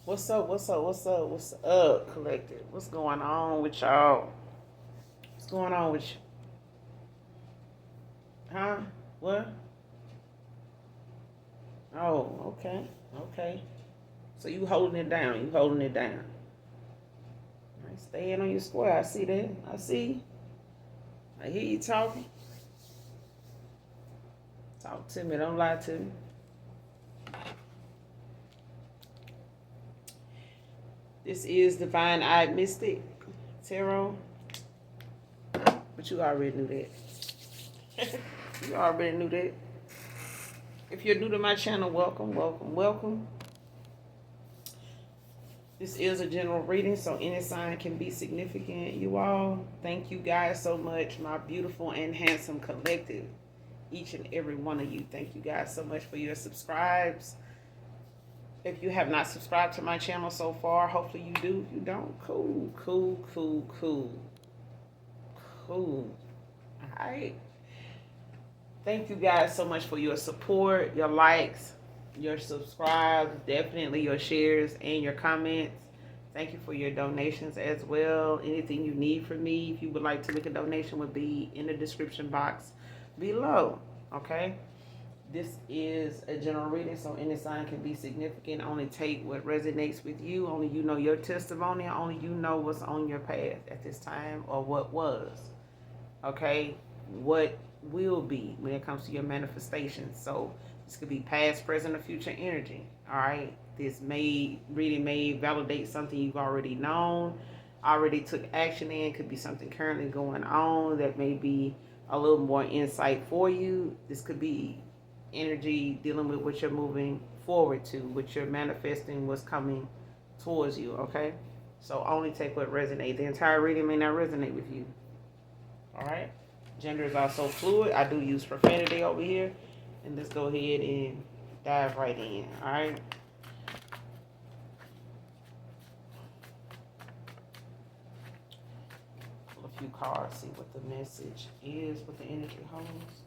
What's up? What's up? What's up? What's up, collective? What's going on with y'all? What's going on with you? Huh? What? Oh, okay. Okay. So you holding it down. You holding it down. All right, staying on your square. I see that. I see. I hear you talking. Talk to me. Don't lie to me. This is Divine Eyed Mystic Tarot. But you already knew that. You already knew that. If you're new to my channel, welcome, welcome, welcome. This is a general reading, so any sign can be significant. You all, thank you guys so much, my beautiful and handsome collective. Each and every one of you, thank you guys so much for your subscribes. If you have not subscribed to my channel so far, hopefully you do. If you don't, cool, cool, cool, cool, cool. All right. Thank you guys so much for your support, your likes, your subscribes, definitely your shares and your comments. Thank you for your donations as well. Anything you need from me, if you would like to make a donation, would be in the description box below. Okay? This is a general reading, so any sign can be significant. Only take what resonates with you. Only you know your testimony. Only you know what's on your path at this time or what was. Okay? What will be when it comes to your manifestation. So this could be past, present, or future energy. All right? This reading may validate something you've already known, already took action in. Could be something currently going on that may be a little more insight for you. This could be energy dealing with what you're moving forward to, what you're manifesting, what's coming towards you, okay? So only take what resonates. The entire reading may not resonate with you, all right? Gender is also fluid. I do use profanity over here, and let's go ahead and dive right in, all right? Pull a few cards, see what the message is, what the energy holds.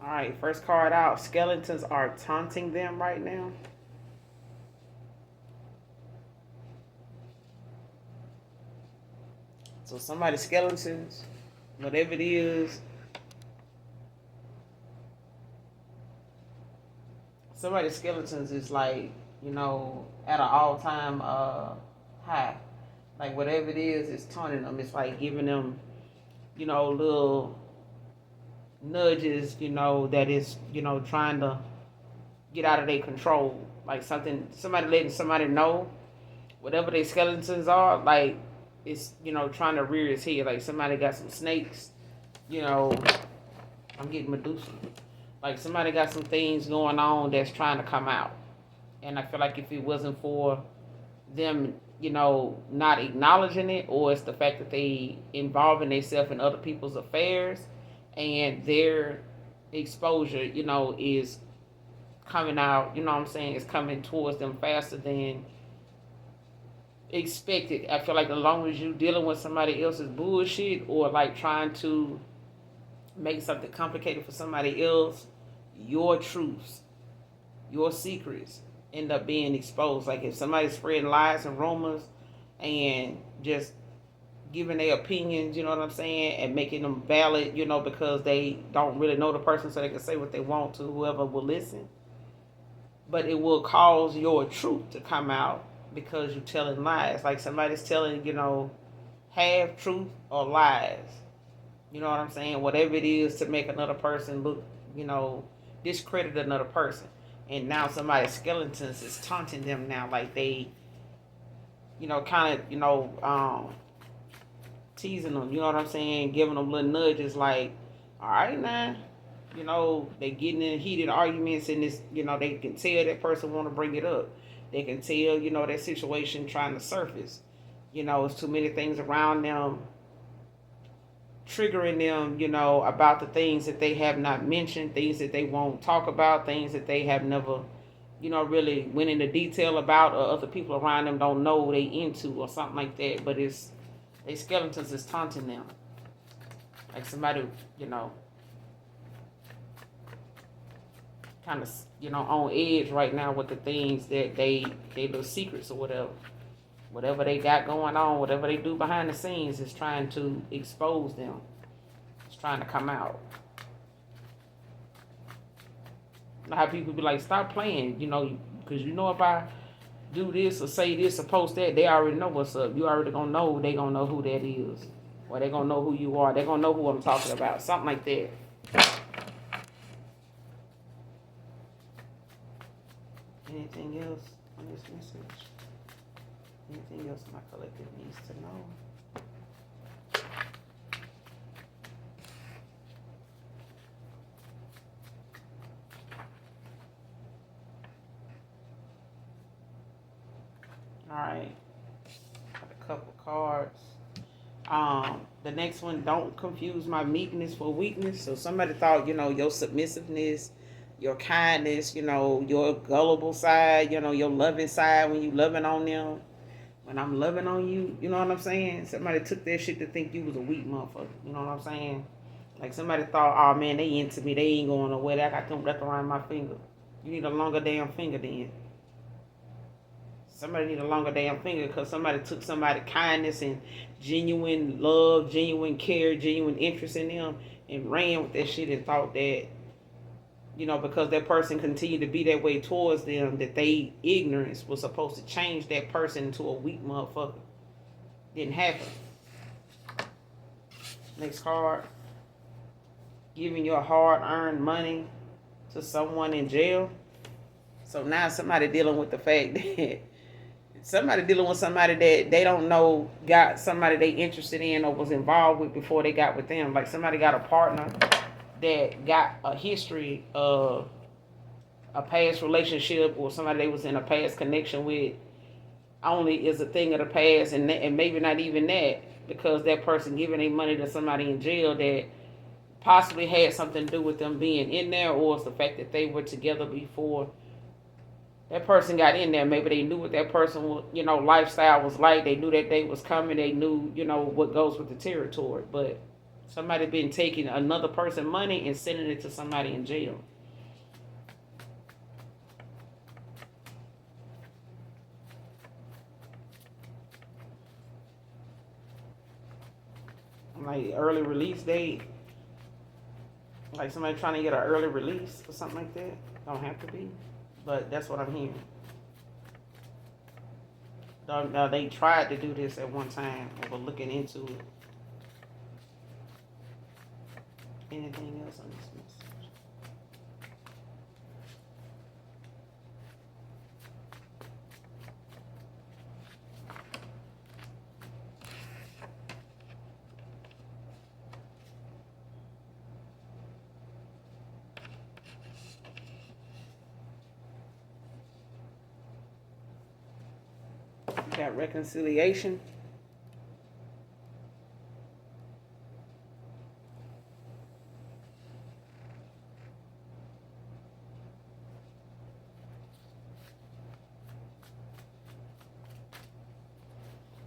All right, first card out. Skeletons are taunting them right now. So somebody's skeletons, whatever it is, somebody's skeletons is like, you know, at an all-time high. Like whatever it is taunting them. It's like giving them, you know, little nudges, you know, that is, you know, trying to get out of their control. Like somebody letting somebody know whatever their skeletons are, like it's, you know, trying to rear its head. Like somebody got some snakes, you know, I'm getting Medusa. Like somebody got some things going on that's trying to come out. And I feel like if it wasn't for them, you know, not acknowledging it, or it's the fact that they involving themselves in other people's affairs, and their exposure, you know, is coming out, you know what I'm saying, is coming towards them faster than expected. I feel like as long as you dealing with somebody else's bullshit, or like trying to make something complicated for somebody else, your truths, your secrets end up being exposed. Like if somebody's spreading lies and rumors and just giving their opinions, you know what I'm saying, and making them valid, you know, because they don't really know the person, so they can say what they want to whoever will listen. But it will cause your truth to come out because you're telling lies. Like somebody's telling, you know, half truth or lies. You know what I'm saying? Whatever it is to make another person look, you know, discredit another person. And now somebody's skeletons is taunting them now, like they, you know, kind of, you know, teasing them, you know what I'm saying? Giving them little nudges like, all right now, you know, they getting in heated arguments, and this, you know, they can tell that person want to bring it up. They can tell, you know, that situation trying to surface. You know, it's too many things around them triggering them, you know, about the things that they have not mentioned, things that they won't talk about, things that they have never, you know, really went into detail about, or other people around them don't know they into, or something like that. But it's, they skeletons is taunting them. Like somebody, you know, kind of, on edge right now with the things that they little secrets or whatever. Whatever they got going on, whatever they do behind the scenes is trying to expose them. It's trying to come out. A lot of people be like, stop playing, because if I do this or say this or post that, they already know what's up. You already gonna know, they gonna know who that is. Or they gonna know who you are. They gonna know who I'm talking about. Something like that. Anything else on this message? Anything else my collective needs to know? All right. Got a couple cards. The next one, don't confuse my meekness for weakness. So somebody thought, your submissiveness, your kindness, your gullible side, your loving side when you loving on them. When I'm loving on you, you know what I'm saying? Somebody took that shit to think you was a weak motherfucker. You know what I'm saying? Like somebody thought, oh man, they into me. They ain't going nowhere. I got them wrapped around my finger. You need a longer damn finger then. Somebody need a longer damn finger because somebody took somebody's kindness and genuine love, genuine care, genuine interest in them and ran with that shit and thought that, because that person continued to be that way towards them, that they ignorance was supposed to change that person into a weak motherfucker. Didn't happen. Next card. Giving your hard-earned money to someone in jail. So now somebody dealing with the fact that somebody dealing with somebody that they don't know got somebody they interested in or was involved with before they got with them. Like somebody got a partner that got a history of a past relationship or somebody they was in a past connection with only is a thing of the past and maybe not even that because that person giving their money to somebody in jail that possibly had something to do with them being in there or it's the fact that they were together before that person got in there. Maybe they knew what that person, lifestyle was like. They knew that they was coming. They knew, what goes with the territory. But somebody been taking another person's money and sending it to somebody in jail. Like early release date. Like somebody trying to get an early release or something like that. Don't have to be. But that's what I'm hearing. Now, they tried to do this at one time. Or were looking into it. Anything else on this message? Got reconciliation.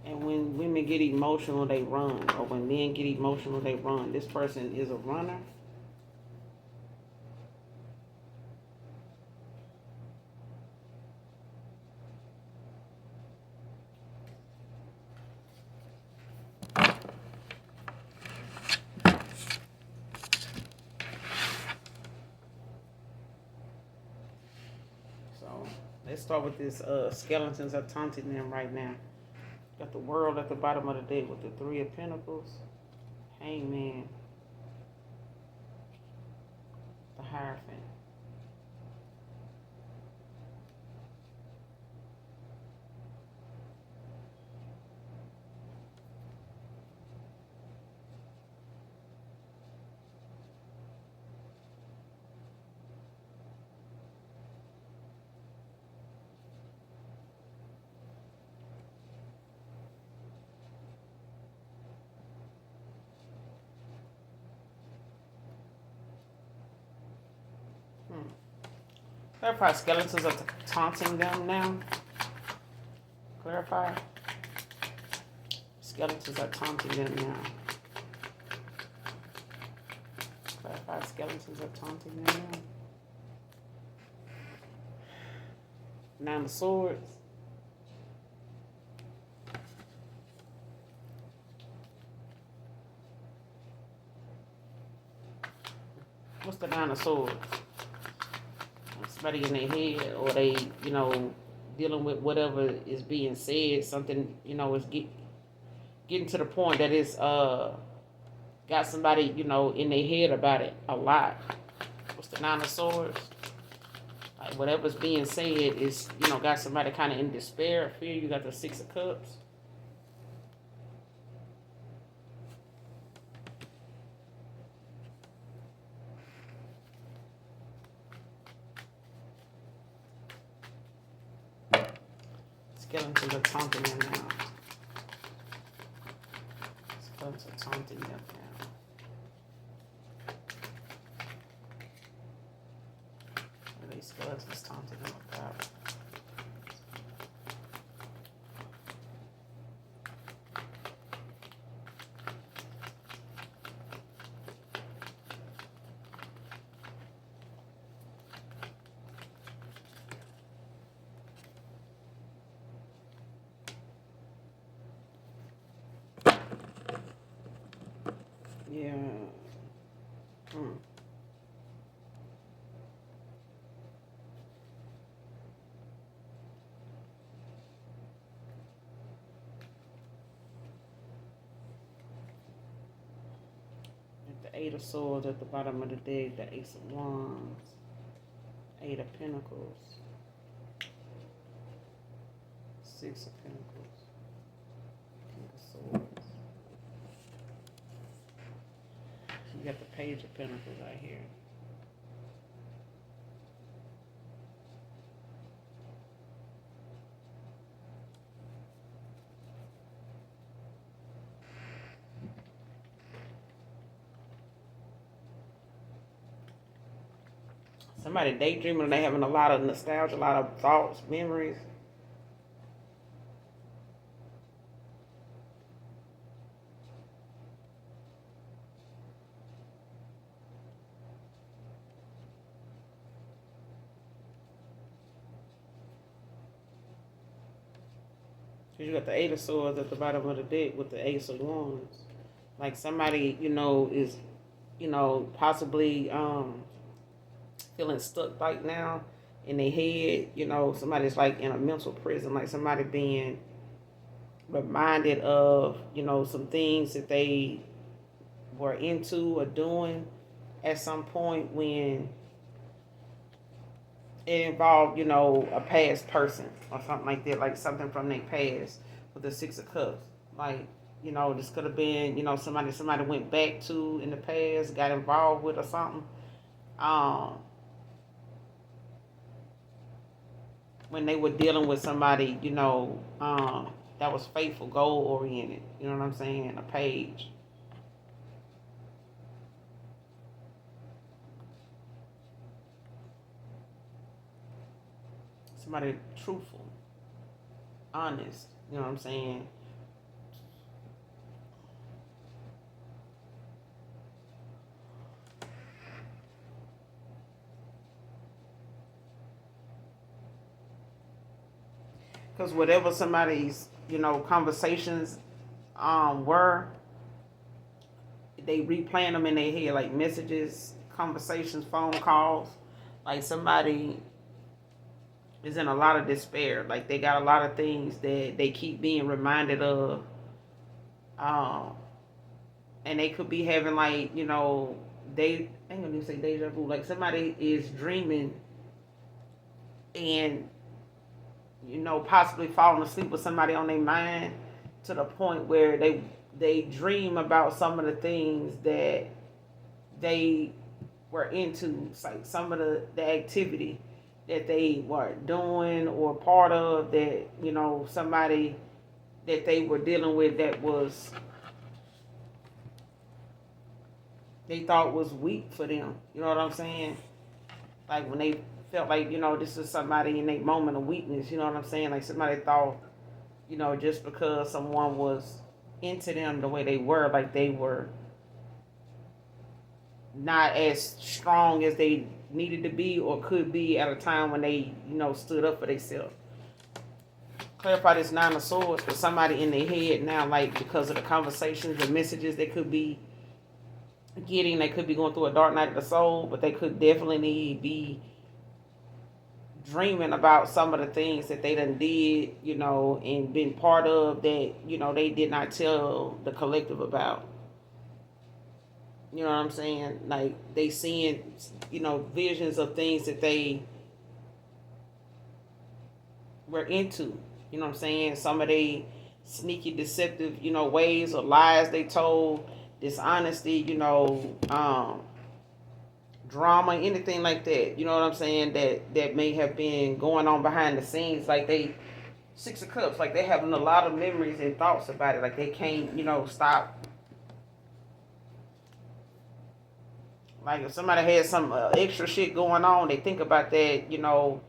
And when women get emotional, they run. Or when men get emotional, they run. This person is a runner. Let's start with this. Skeletons are taunting them right now. Got the World at the bottom of the deck with the Three of Pentacles. Hangman. The Hierophant. Clarify. Skeletons are taunting them now. Clarify. Skeletons are taunting them now. Clarify. Skeletons are taunting them now. Nine of Swords. What's the Nine of Swords? Somebody in their head, or they, dealing with whatever is being said. Something, is getting to the point that it's got somebody, in their head about it a lot. What's the Nine of Swords? Like whatever's being said is, got somebody kind of in despair, fear. You got the Six of Cups. Skeletons are taunting them now. Skeletons are taunting them now. What are these skeletons taunting them about? Yeah. The Eight of Swords at the bottom of the deck, the Ace of Wands, Eight of Pentacles, Six of Pentacles, King of Swords. You got the Page of Pentacles right here. Somebody daydreaming, they having a lot of nostalgia, a lot of thoughts, memories. You got the Eight of Swords at the bottom of the deck with the Ace of Wands. Like somebody, is, possibly feeling stuck right now in their head. Somebody's like in a mental prison, like somebody being reminded of, some things that they were into or doing at some point when it involved, a past person or something like that, like something from their past with the Six of Cups. Like, this could have been, somebody went back to in the past, got involved with or something. When they were dealing with somebody, that was faithful, goal oriented. You know what I'm saying? A page. Somebody truthful, honest, you know what I'm saying? Because whatever somebody's, conversations were, they replaying them in their head, like messages, conversations, phone calls. Like somebody is in a lot of despair. Like they got a lot of things that they keep being reminded of. And they could be having like, I ain't gonna even say deja vu. Like somebody is dreaming and, possibly falling asleep with somebody on their mind to the point where they dream about some of the things that they were into. It's like some of the activity that they were doing or part of that, somebody that they were dealing with that was, they thought was weak for them. You know what I'm saying? Like when they felt like, this is somebody in their moment of weakness. You know what I'm saying? Like somebody thought, just because someone was into them the way they were, like they were not as strong as they needed to be or could be at a time when they, stood up for themselves. Clarify this Nine of Swords for somebody in their head now, like because of the conversations, the messages they could be getting. They could be going through a dark night of the soul, but they could definitely be dreaming about some of the things that they done did, and been part of that, they did not tell the collective about. You know what I'm saying? Like they seeing, visions of things that they were into. You know what I'm saying? Some of they sneaky, deceptive, ways or lies they told, dishonesty, drama, anything like that. You know what I'm saying? That may have been going on behind the scenes. Like they, Six of Cups, like they having a lot of memories and thoughts about it. Like they can't, stop. Like if somebody had some extra shit going on, they think about that,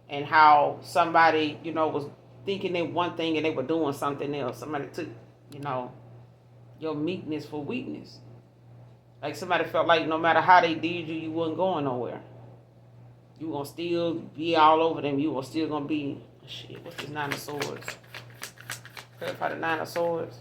and how somebody, was thinking they one thing and they were doing something else. Somebody took, your meekness for weakness. Like somebody felt like no matter how they did you, you wasn't going nowhere. You gonna still be all over them. You were still gonna be, shit, what's this Nine of Swords? Clarify the Nine of Swords.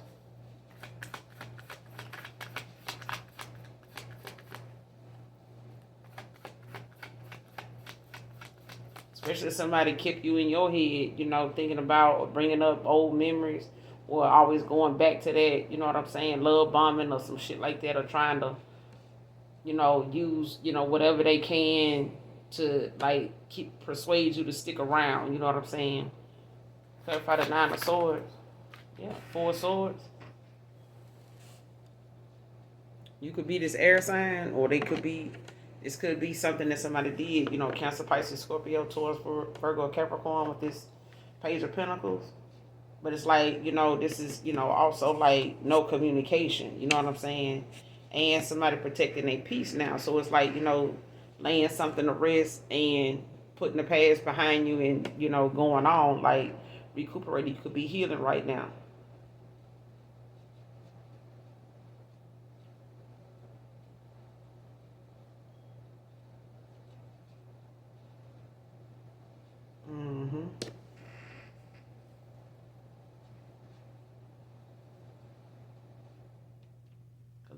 Especially if somebody kept you in your head, thinking about or bringing up old memories or always going back to that, you know what I'm saying, love bombing or some shit like that, or trying to, use, whatever they can to, like, persuade you to stick around, you know what I'm saying? Clarify the Nine of Swords. Yeah, Four of Swords. You could be this air sign, or this could be something that somebody did, Cancer, Pisces, Scorpio, Taurus, Virgo, Capricorn with this Page of Pentacles. But it's like, this is, also like no communication, you know what I'm saying? And somebody protecting their peace now. So it's like, laying something to rest and putting the past behind you and, going on, like recuperating. You could be healing right now.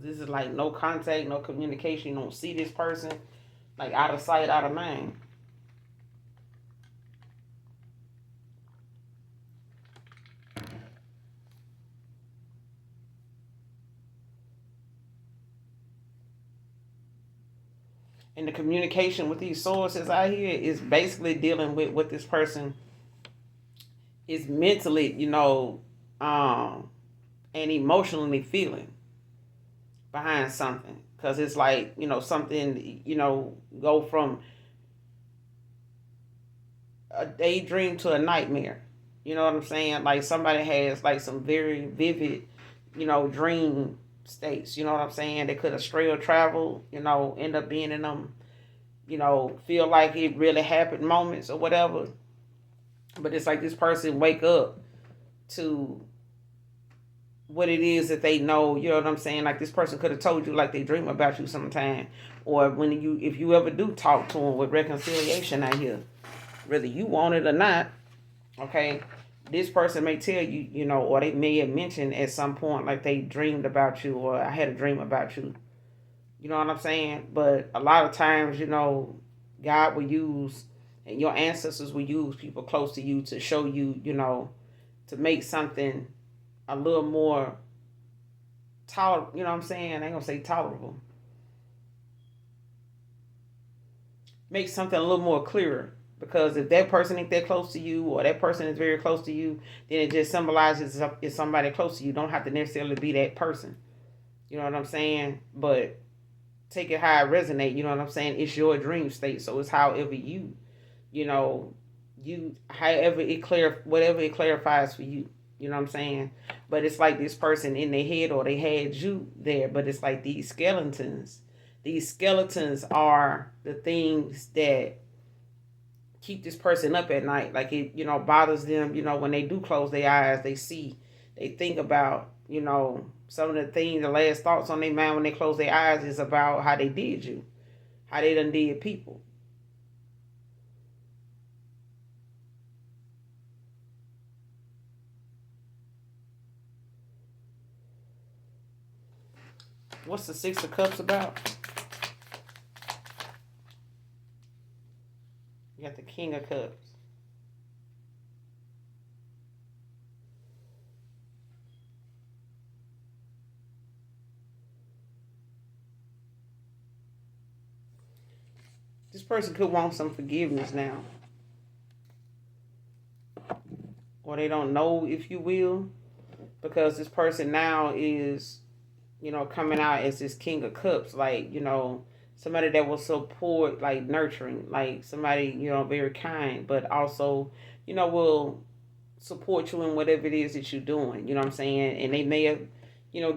This is like no contact, no communication. You don't see this person, like out of sight, out of mind. And the communication with these sources out here is basically dealing with what this person is mentally, and emotionally feeling behind something. Because it's like, something, go from a daydream to a nightmare. You know what I'm saying? Like somebody has like some very vivid, dream states. You know what I'm saying? They could have stray or traveled, end up being in them, feel like it really happened moments or whatever. But it's like this person wake up to what it is that they know, you know what I'm saying? Like this person could have told you like they dream about you sometime. Or if you ever do talk to them with reconciliation out here, whether you want it or not, okay, this person may tell you, or they may have mentioned at some point like they dreamed about you, or I had a dream about you. You know what I'm saying? But a lot of times, God will use, and your ancestors will use people close to you to show you, to make something a little more tolerable. You know what I'm saying? I ain't gonna say tolerable. Make something a little more clearer. Because if that person ain't that close to you, or that person is very close to you, then it just symbolizes if somebody close to you. Don't have to necessarily be that person. You know what I'm saying? But take it how it resonate. You know what I'm saying? It's your dream state. So it's however you, however whatever it clarifies for you. You know what I'm saying? But it's like this person in their head, or they had you there. But it's like these skeletons. These skeletons are the things that keep this person up at night. Like it, bothers them, when they do close their eyes, they think about, some of the things, the last thoughts on their mind when they close their eyes is about how they did you, how they done did people. What's the Six of Cups about? You got the King of Cups. This person could want some forgiveness now. Or they don't know, if you will. Because this person now is, coming out as this King of Cups. Like, somebody that will support, like nurturing. Like somebody, very kind. But also, will support you in whatever it is that you're doing. You know what I'm saying? And they may have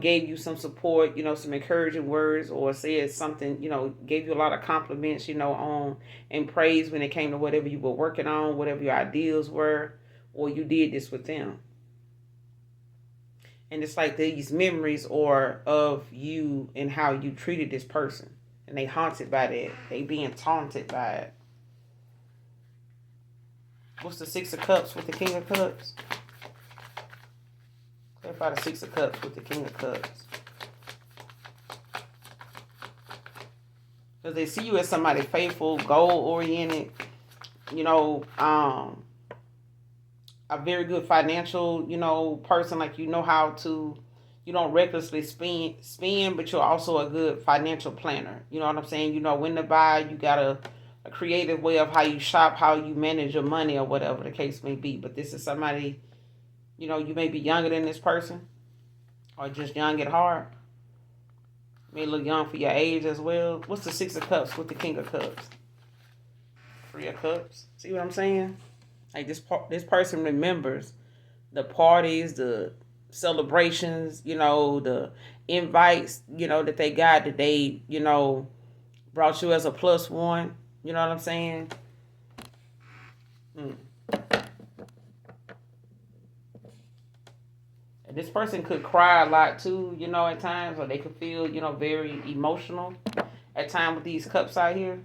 gave you some support, some encouraging words, or said something, gave you a lot of compliments, on and praise when it came to whatever you were working on, whatever your ideals were, or you did this with them. And it's like these memories are of you and how you treated this person. And they haunted by that. They being taunted by it. What's the Six of Cups with the King of Cups? Clarify the Six of Cups with the King of Cups. Because they see you as somebody faithful, goal-oriented, a very good financial, person. Like, how to, you don't recklessly spend, but you're also a good financial planner. You know what I'm saying? You know when to buy. You got a creative way of how you shop, how you manage your money, or whatever the case may be. But this is somebody, you may be younger than this person, or just young at heart. May look young for your age as well. What's the Six of Cups with the King of Cups? Three of Cups. See what I'm saying? Like this person remembers the parties, the celebrations, the invites, that they got, that they, brought you as a plus one. You know what I'm saying? And this person could cry a lot too, at times, or they could feel, very emotional at times with these cups out here.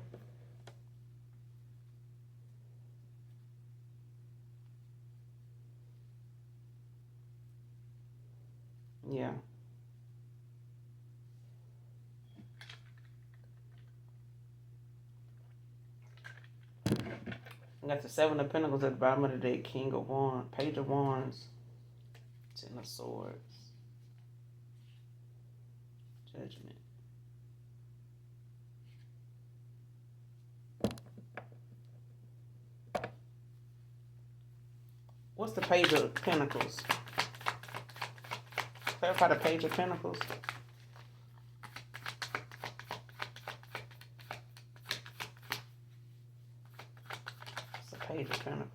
Yeah. I got the Seven of Pentacles at the bottom of the deck. King of Wands, Page of Wands, Ten of Swords, Judgment. What's the Page of Pentacles? Clarify the Page of Pentacles. It's the Page of Pentacles.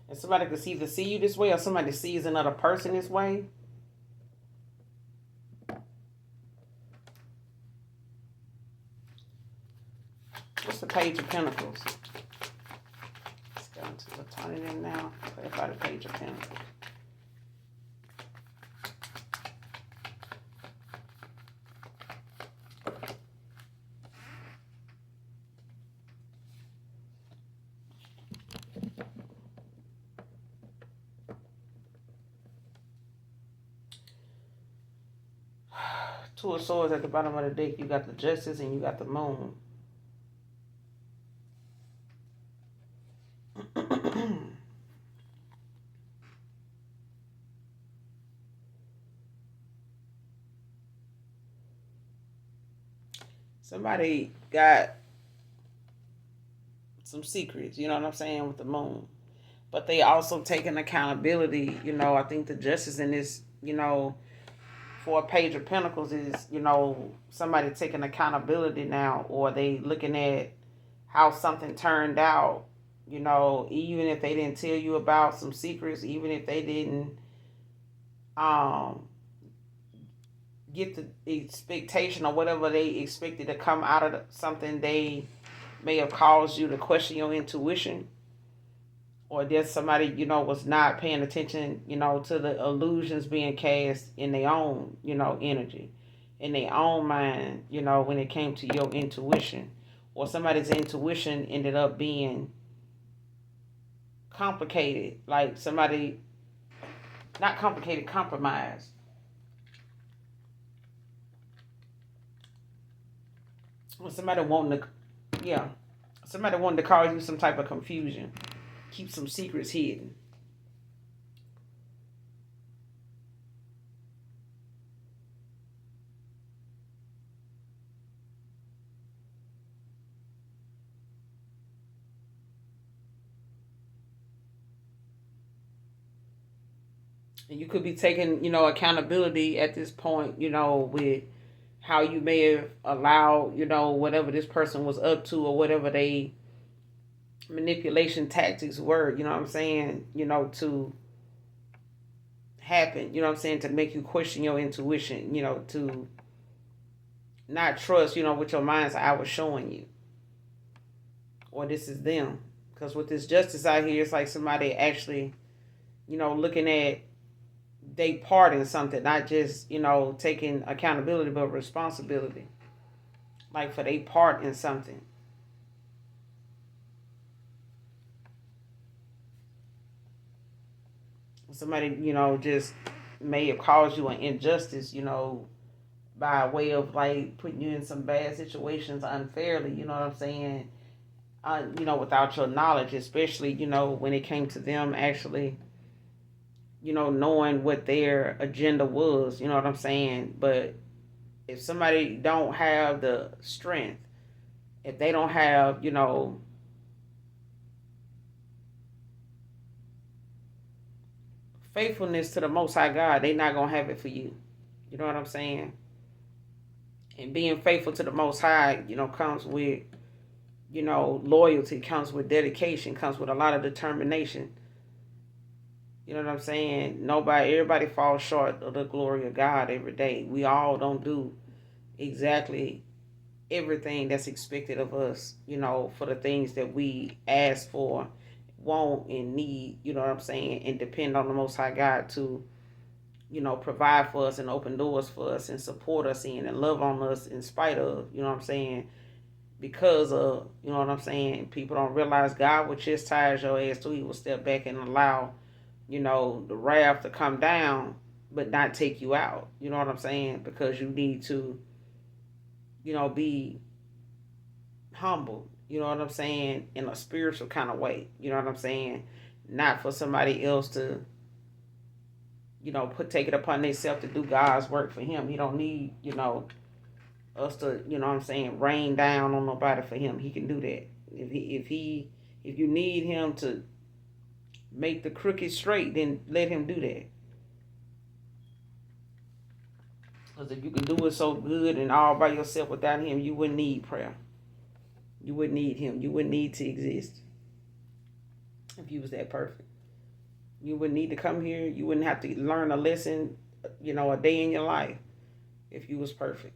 And somebody could either see you this way, or somebody sees another person this way. What's the Page of Pentacles? Let's go into the turn it in now. Clarify the Page of Pentacles. Two of Swords at the bottom of the deck. You got the Justice and you got the Moon. Somebody got some secrets, you know what I'm saying, with the Moon. But they also taking accountability, I think the Justice in this, for a Page of Pentacles is, somebody taking accountability now, or they looking at how something turned out, even if they didn't tell you about some secrets, even if they didn't get the expectation or whatever they expected to come out of something, they may have caused you to question your intuition, or that somebody, was not paying attention, to the illusions being cast in their own, energy, in their own mind, when it came to your intuition, or somebody's intuition ended up being complicated, like somebody, not complicated, compromised. Or somebody wanting to, yeah, somebody wanted to cause you some type of confusion, keep some secrets hidden. And you could be taking, accountability at this point, with how you may have allowed, whatever this person was up to or whatever they manipulation tactics were, you know what I'm saying, to happen, you know what I'm saying, to make you question your intuition, to not trust, what your mind's eye was showing you. Or this is them. Because with this justice out here, it's like somebody actually, looking at they part in something, not just, taking accountability, but responsibility. Like for they part in something. Somebody, just may have caused you an injustice, by way of like putting you in some bad situations unfairly, you know what I'm saying? Without your knowledge, especially, when it came to them actually, knowing what their agenda was, you know what I'm saying? But if somebody don't have the strength, if they don't have, faithfulness to the Most High God, they not going to have it for you. You know what I'm saying? And being faithful to the Most High, comes with, loyalty, comes with dedication, comes with a lot of determination. You know what I'm saying? Everybody falls short of the glory of God every day. We all don't do exactly everything that's expected of us, for the things that we ask for, want, and need, you know what I'm saying? And depend on the Most High God to, provide for us and open doors for us and support us in and love on us in spite of, you know what I'm saying? Because of, you know what I'm saying? People don't realize God will chastise your ass too. He will step back and allow, the wrath to come down, but not take you out. You know what I'm saying? Because you need to, be humble. You know what I'm saying? In a spiritual kind of way. You know what I'm saying? Not for somebody else to, take it upon themselves to do God's work for him. He don't need, us to, what I'm saying, rain down on nobody for him. He can do that. If you need him to make the crooked straight, then let him do that. Because if you can do it so good and all by yourself without him, you wouldn't need prayer. You wouldn't need him. You wouldn't need to exist if you was that perfect. You wouldn't need to come here. You wouldn't have to learn a lesson, a day in your life if you was perfect.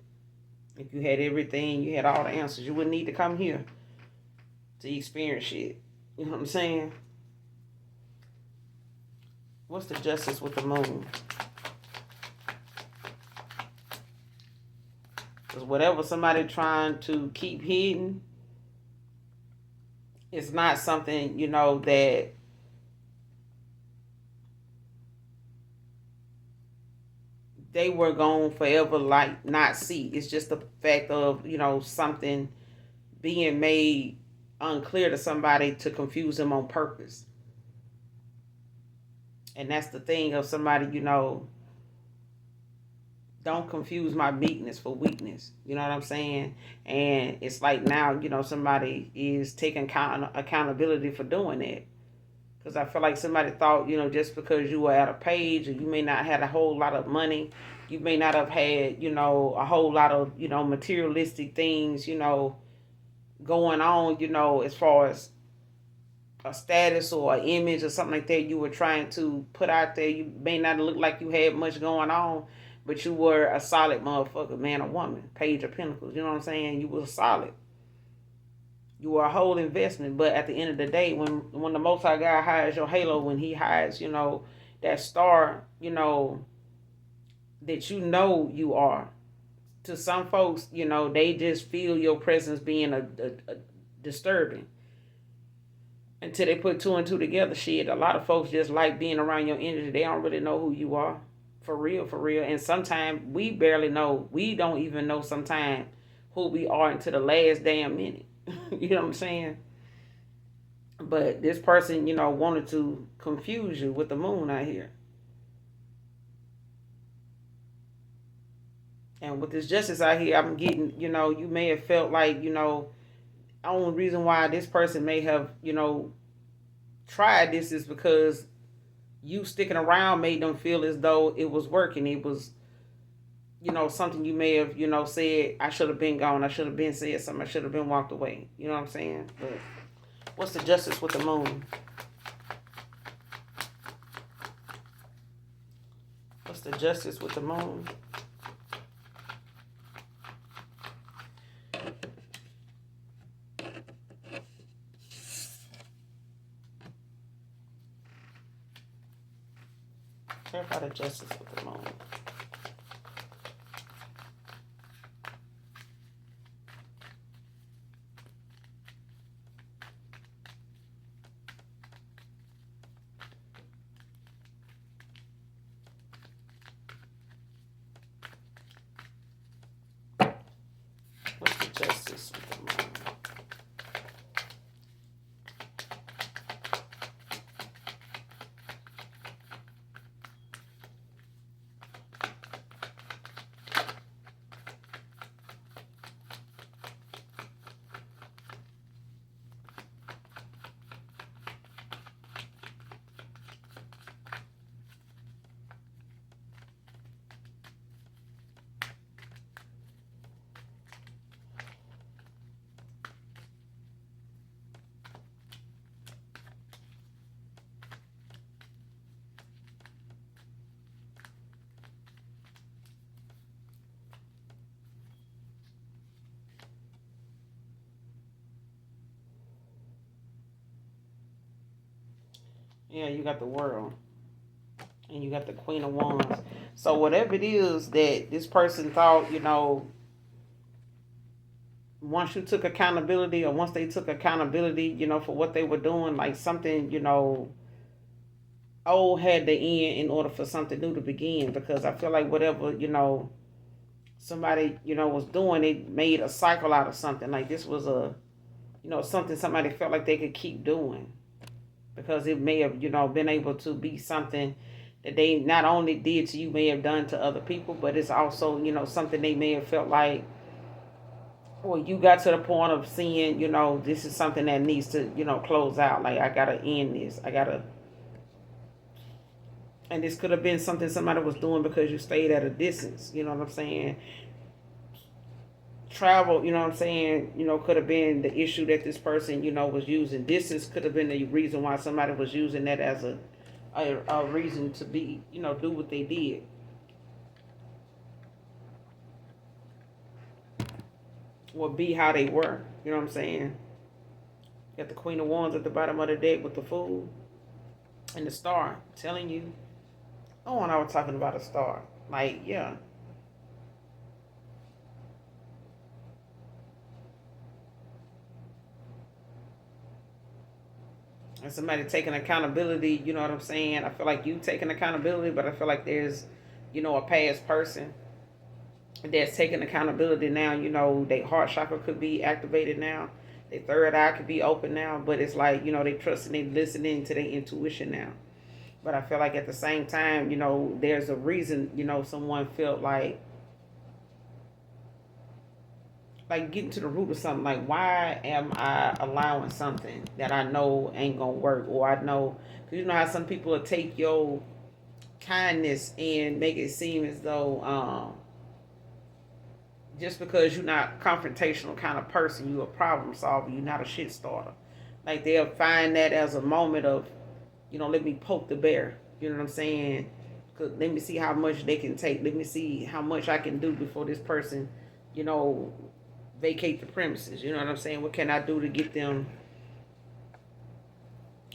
If you had everything, you had all the answers, you wouldn't need to come here to experience shit. You know what I'm saying? What's the justice with the moon? Because whatever somebody trying to keep hidden, it's not something, that they were going forever like not see. It's just the fact of, something being made unclear to somebody to confuse them on purpose. And that's the thing of somebody, don't confuse my meekness for weakness. You know what I'm saying? And it's like now, somebody is taking accountability for doing that. Because I feel like somebody thought, just because you were at a page or you may not have a whole lot of money, you may not have had, a whole lot of, materialistic things, going on, as far as a status or an image or something like that you were trying to put out there. You may not look like you had much going on, but you were a solid motherfucker, man or woman, page of pentacles. You know what I'm saying? You were solid. You are a whole investment. But at the end of the day, when the Most High God hides your halo, when he hides, that star, that you are. To some folks, they just feel your presence being a disturbing. Until they put two and two together, shit. A lot of folks just like being around your energy. They don't really know who you are. For real, for real. And sometimes we barely know. We don't even know sometimes who we are until the last damn minute. You know what I'm saying? But this person, wanted to confuse you with the moon out here. And with this justice out here, I'm getting, you may have felt like, the only reason why this person may have, tried this is because you sticking around made them feel as though it was working. It was, something you may have, said, I should have been gone. I should have been said something. I should have been walked away. You know what I'm saying? But what's the justice with the moon? What's the justice with the moon? Clarify the justice with the moon. What's the justice with the moon? Yeah, you got the World. And you got the Queen of Wands. So whatever it is that this person thought, once you took accountability, or once they took accountability, for what they were doing, like something, old had to end in order for something new to begin. Because I feel like whatever, somebody, was doing, it made a cycle out of something. Like this was something somebody felt like they could keep doing. Because it may have, been able to be something that they not only did to you, may have done to other people, but it's also, something they may have felt like, well, you got to the point of seeing, this is something that needs to, close out. Like, I got to end this. And this could have been something somebody was doing because you stayed at a distance. You know what I'm saying? Travel, you know what I'm saying, could have been the issue that this person, was using. Distance could have been the reason why somebody was using that as a reason to be, do what they did. Or be how they were. You know what I'm saying? Got the Queen of Wands at the bottom of the deck with the Fool and the Star. I'm telling you. Oh, and I was talking about a star. Like, yeah. And somebody taking accountability, you know what I'm saying? I feel like you taking accountability, but I feel like there's, a past person that's taking accountability now. Their heart chakra could be activated now. Their third eye could be open now. But it's like, they trusting, they listening to their intuition now. But I feel like at the same time, there's a reason, someone felt like getting to the root of something. Like, why am I allowing something that I know ain't gonna work? Or I know, because you know how some people will take your kindness and make it seem as though just because you're not confrontational kind of person, you're a problem solver, you're not a shit starter. Like, they'll find that as a moment of, let me poke the bear. You know what I'm saying? Cause let me see how much they can take. Let me see how much I can do before this person, vacate the premises. You know what I'm saying? What can I do to get them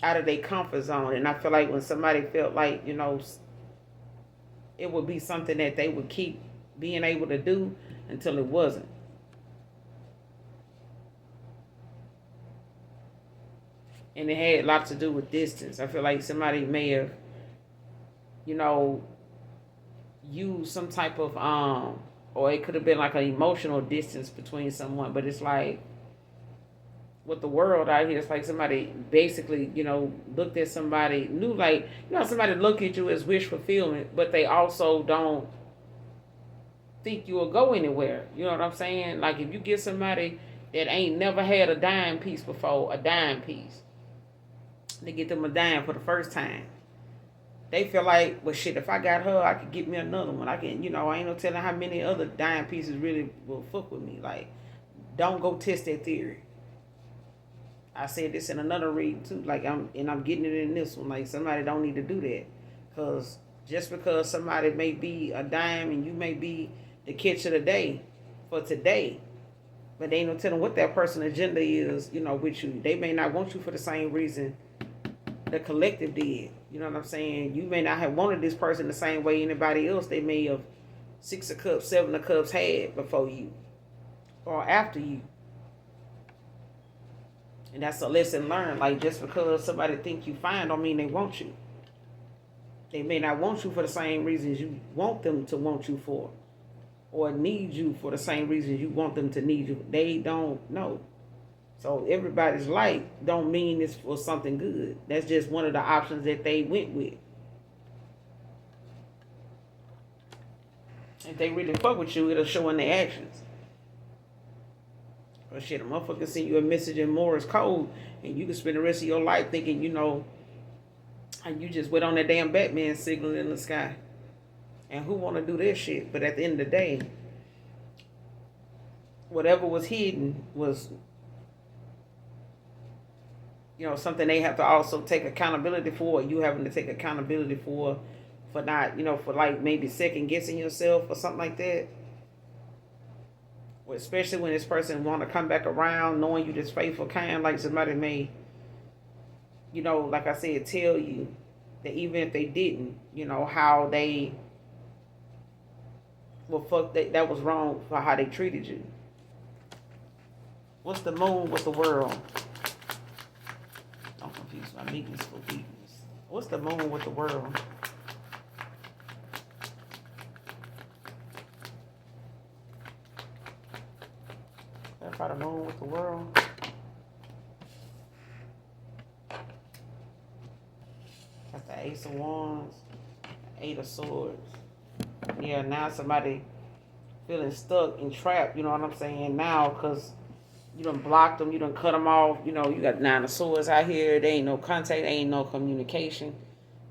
out of their comfort zone? And I feel like when somebody felt like, you know, it would be something that they would keep being able to do until it wasn't. And it had a lot to do with distance. I feel like somebody may have, you know, used some type of, or it could have been like an emotional distance between someone. But it's like, with the world out here, it's like somebody basically, you know, looked at somebody, knew like, you know, somebody look at you as wish fulfillment, but they also don't think you will go anywhere. You know what I'm saying? Like if you get somebody that ain't never had a dime piece before, a dime piece, they get them a dime for the first time. They feel like, well, shit, if I got her, I could get me another one. I can, you know, I ain't no telling how many other dime pieces really will fuck with me. Like, don't go test that theory. I said this in another reading too. Like, I'm getting it in this one. Like, somebody don't need to do that. Because just because somebody may be a dime and you may be the catch of the day for today, but they ain't no telling what that person's agenda is, you know, with you. They may not want you for the same reason the collective did. You know what I'm saying? You may not have wanted this person the same way anybody else they may have 6 of Cups, 7 of Cups had before you or after you. And that's a lesson learned. Like, just because somebody think you fine don't mean they want you. They may not want you for the same reasons you want them to want you for, or need you for the same reasons you want them to need you. They don't know. So everybody's light don't mean it's for something good. That's just one of the options that they went with. If they really fuck with you, it'll show in their actions. But shit, a motherfucker send you a message in Morse code, and you can spend the rest of your life thinking, you know, and you just went on that damn Batman signal in the sky. And who want to do this shit? But at the end of the day, whatever was hidden was, you know, something they have to also take accountability for. You having to take accountability for not, you know, for like maybe second guessing yourself or something like that. Well, especially when this person want to come back around knowing you this faithful kind, like somebody may, you know, like I said, tell you that even if they didn't, you know, how they, well, fuck, that was wrong for how they treated you. What's the moon with the world? Don't confuse my meekness for weakness. What's the moon with the world? Clarify the moon with the world. That's the Ace of Wands, 8 of Swords. Yeah, now somebody feeling stuck and trapped, you know what I'm saying, now, because you done blocked them, you done cut them off, you know, you got 9 of Swords out here, there ain't no contact, there ain't no communication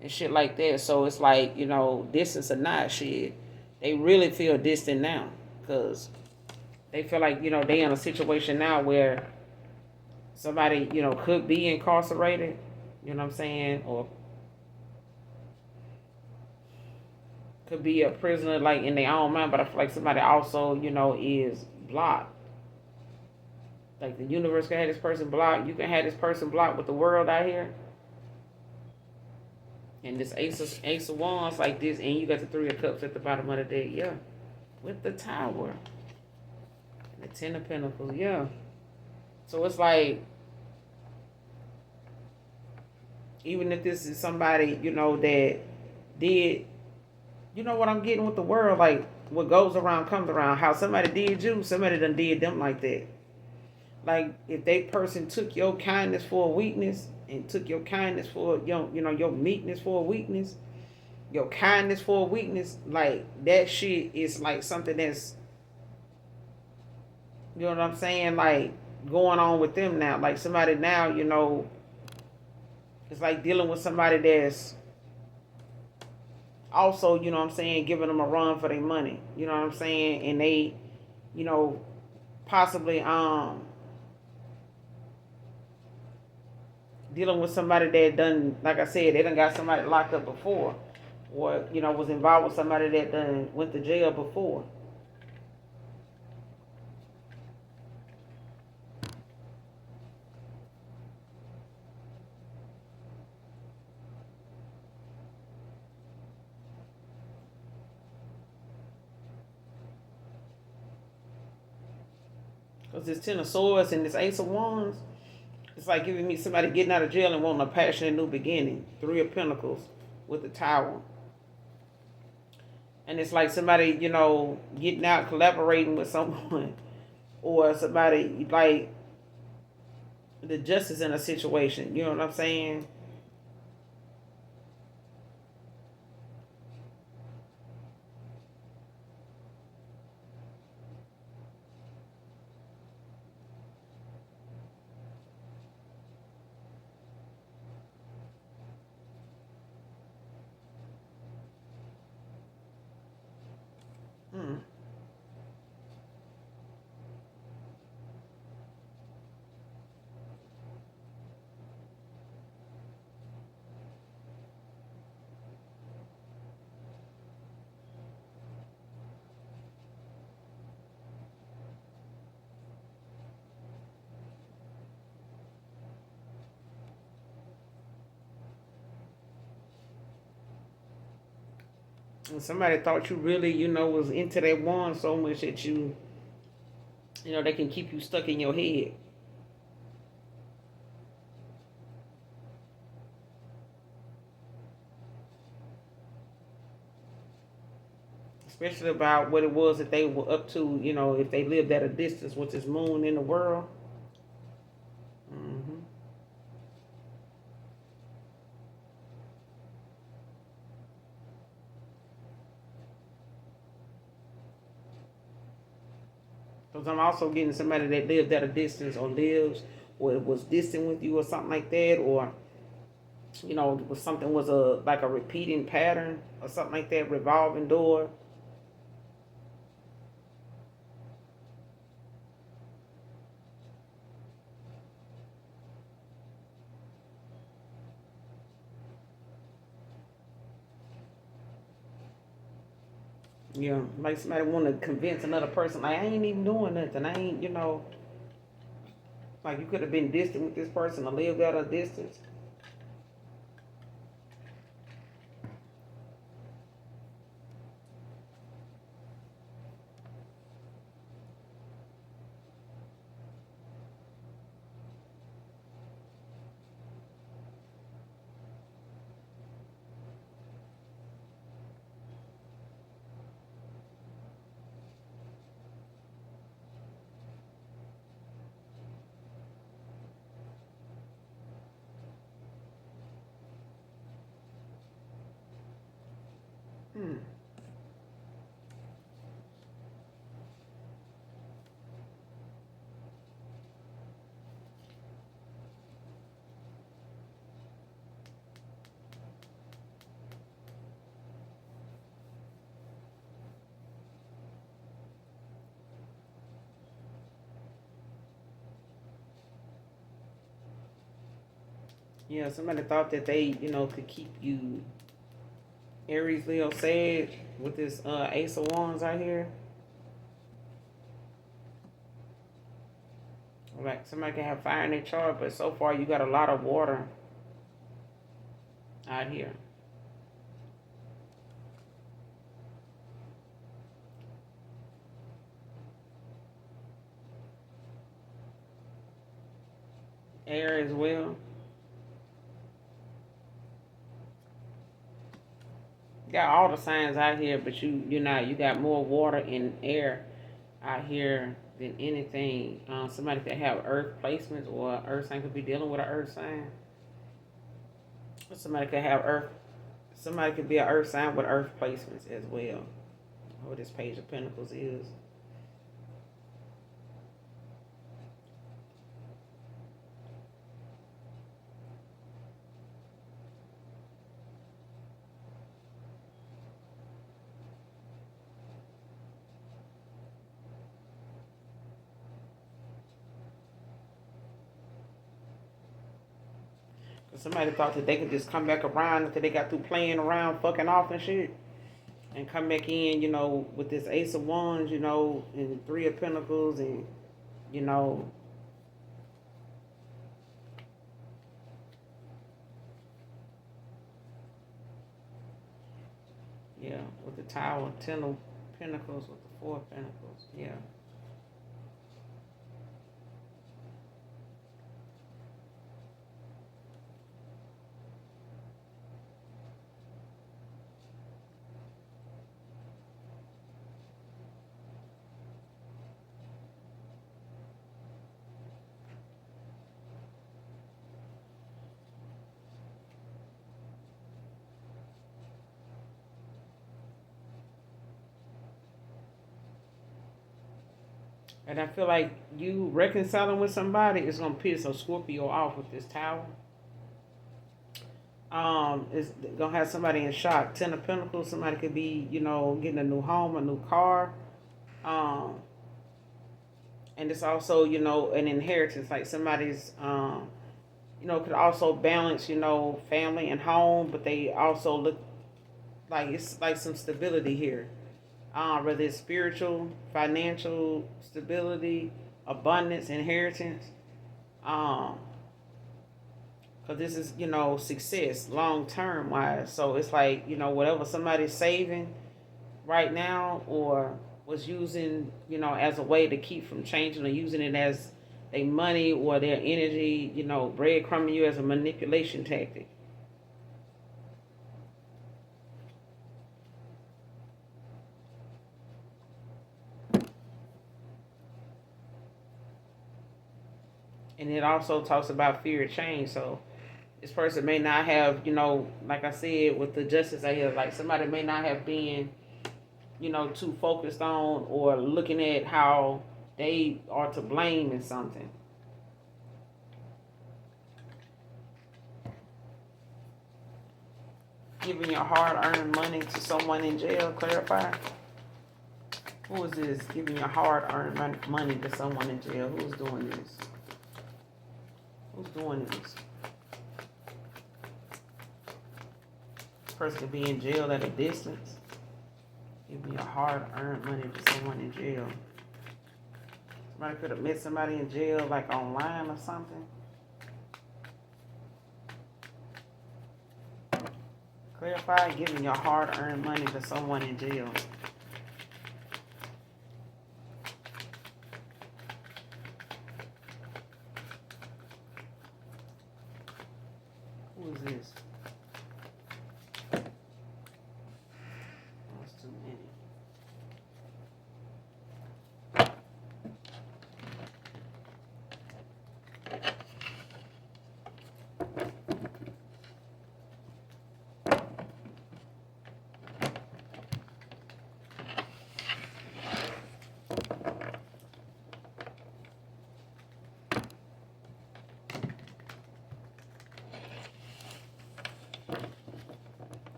and shit like that. So it's like, you know, distance or not, shit, they really feel distant now, because they feel like, you know, they in a situation now where somebody, you know, could be incarcerated, you know what I'm saying, or could be a prisoner, like, in their own mind, but I feel like somebody also, you know, is blocked. Like, the universe can have this person blocked. You can have this person blocked with the world out here. And this Ace of Wands like this, and you got the 3 of Cups at the bottom of the deck, yeah. With the Tower. And the 10 of Pentacles, yeah. So it's like, even if this is somebody, you know, that did, you know what I'm getting with the world, like, what goes around comes around. How somebody did you, somebody done did them like that. Like, if that person took your kindness for a weakness, and took your kindness for your, you know, your meekness for a weakness, your kindness for a weakness, like, that shit is like something that's, you know what I'm saying, like, going on with them now. Like, somebody now, you know, it's like dealing with somebody that's also, you know what I'm saying, giving them a run for their money. You know what I'm saying? And they, you know, possibly dealing with somebody that done, like I said, they done got somebody locked up before. Or, you know, was involved with somebody that done went to jail before. Because this Ten of Swords and this Ace of Wands, it's like giving me somebody getting out of jail and wanting a passionate new beginning. Three of Pentacles with the Tower. And it's like somebody, you know, getting out, collaborating with someone. Or somebody, like, the justice in a situation. You know what I'm saying? Hmm. And somebody thought you really, you know, was into that wand so much that you know, they can keep you stuck in your head. Especially about what it was that they were up to, you know, if they lived at a distance with this moon in the world. Mm-hmm. Because I'm also getting somebody that lived at a distance or lives or was distant with you or something like that, or you know, was something was a like a repeating pattern or something like that, revolving door. Yeah, like somebody want to convince another person, like I ain't even doing nothing. I ain't, you know, like you could have been distant with this person or lived at a distance. Hmm. Yeah, somebody thought that they, you know, could keep you Aries, Leo, Sag with this Ace of Wands out here. Like somebody can have fire in their chart, but so far you got a lot of water out here. Air as well. You got all the signs out here, but you got more water and air out here than anything. Somebody could have earth placements, or earth sign could be dealing with an earth sign. Somebody could have earth. Somebody could be an earth sign with earth placements as well. What this Page of Pentacles is. Somebody thought that they could just come back around until they got through playing around, fucking off and shit, and come back in, you know, with this Ace of Wands, you know, and Three of Pentacles, and you know, yeah, with the Tower, Ten of Pentacles, with the Four of Pentacles, yeah. And I feel like you reconciling with somebody is gonna piss a Scorpio off with this Tower. Is gonna have somebody in shock. Ten of Pentacles. Somebody could be, getting a new home, a new car. Um, and it's also, an inheritance. Like somebody's, could also balance, family and home, but they also look like it's like some stability here. Whether it's spiritual, financial stability, abundance, inheritance. Because this is, success long term wise. So it's like, whatever somebody's saving right now or was using, as a way to keep from changing or using it as their money or their energy, breadcrumbing you as a manipulation tactic. And it also talks about fear of change. So this person may not have, like I said, with the justice I have, like somebody may not have been, too focused on or looking at how they are to blame in something. Giving your hard-earned money to someone in jail, clarify. Who is this? Giving your hard-earned money to someone in jail. Who's doing this? Who's doing this? This person could be in jail at a distance. Giving your hard-earned money to someone in jail. Somebody could have met somebody in jail, like online or something. Clarify, giving your hard-earned money to someone in jail. Who is this? That's too many.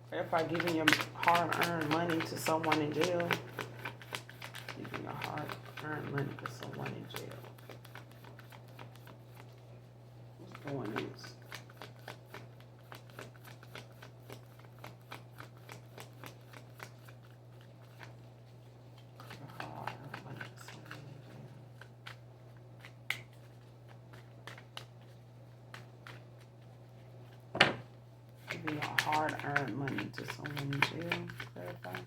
Clarify, giving your hard-earned money to someone in jail. Giving your hard-earned money to someone in jail. Who's doing this? Giving your hard-earned money to someone in jail. Clarify.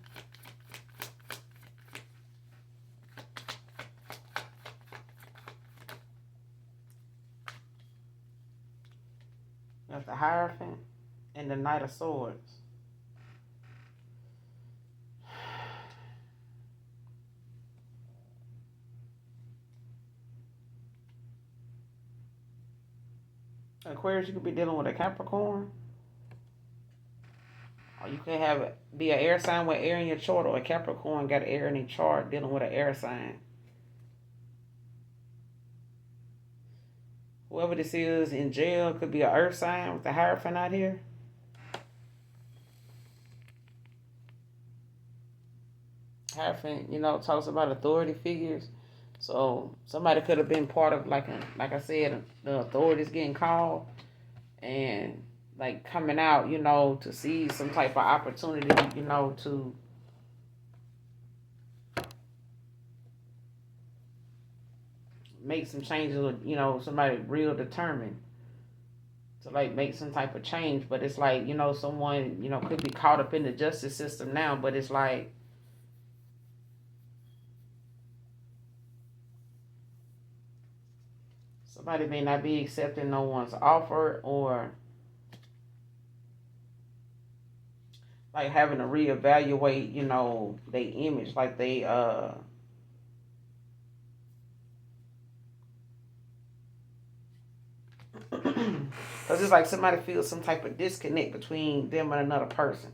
You have the Hierophant and the Knight of Swords. Aquarius, you could be dealing with a Capricorn. Or you could be an air sign with air in your chart, or a Capricorn got air in their chart dealing with an air sign. Whoever this is in jail could be an earth sign with the Hierophant out here. Hierophant, talks about authority figures. So somebody could have been part of like I said, the authorities getting called and like coming out, to see some type of opportunity, to make some changes, or, somebody real determined to like make some type of change. But it's like, someone, could be caught up in the justice system now, but it's like somebody may not be accepting no one's offer, or like having to reevaluate, their image, like they Because it's like somebody feels some type of disconnect between them and another person.